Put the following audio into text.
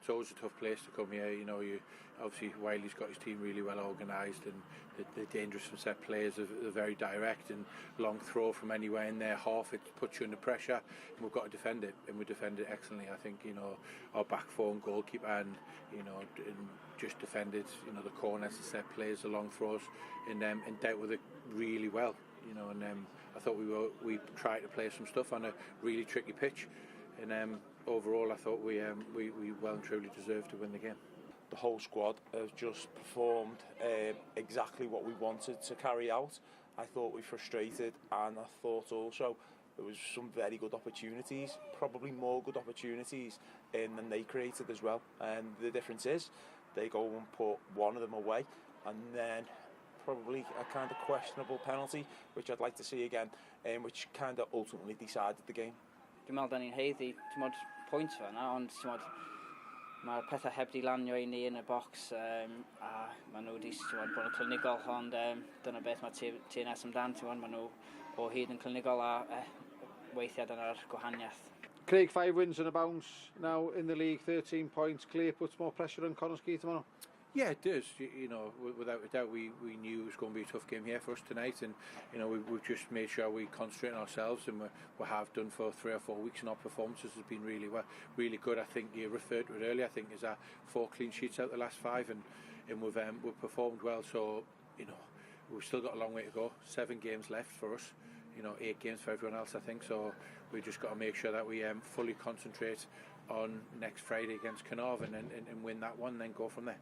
it's always a tough place to come here. You know, obviously Wiley's got his team really well organised, and they're dangerous from set plays. They're very direct, and long throw from anywhere in their half, it puts you under pressure, and we've got to defend it, and we defend it excellently. I think, you know, our back four and goalkeeper, and you know, and just defended, you know, the corners, the set plays, the long throws, and dealt with it really well. You know, and I thought we tried to play some stuff on a really tricky pitch, and overall I thought we well and truly deserved to win the game. The whole squad has just performed exactly what we wanted to carry out. I thought we frustrated, and I thought also there was some very good opportunities, probably more good opportunities than they created as well. And the difference is they go and put one of them away, and then probably a kind of questionable penalty, which I'd like to see again, which kind of ultimately decided the game. Dwi'n meddwl da ni'n heiddi pwynt fe yna, ond mae'r pethau heb di lanio I ni yn y bocs, a maen nhw wedi bod yn glinigol, ond dyna beth mae TNS amdan, maen nhw ohyd yn glinigol, a weithiau dyna'r gwahaniaeth. Craig, 5 wins and a bounce now in the league, 13 points, clear, puts more pressure on Connors Key tomorrow. Yeah, it does. You know, without a doubt, we knew it was going to be a tough game here for us tonight, and you know, we've just made sure we concentrate on ourselves, and we have done for 3 or 4 weeks, and our performances has been really good. I think you referred to it earlier. I think there's 4 clean sheets out the last 5, and we've performed well. So you know, we've still got a long way to go. 7 games left for us. You know, 8 games for everyone else, I think. So we've just got to make sure that we fully concentrate on next Friday against Carnarvon and win that one, and then go from there.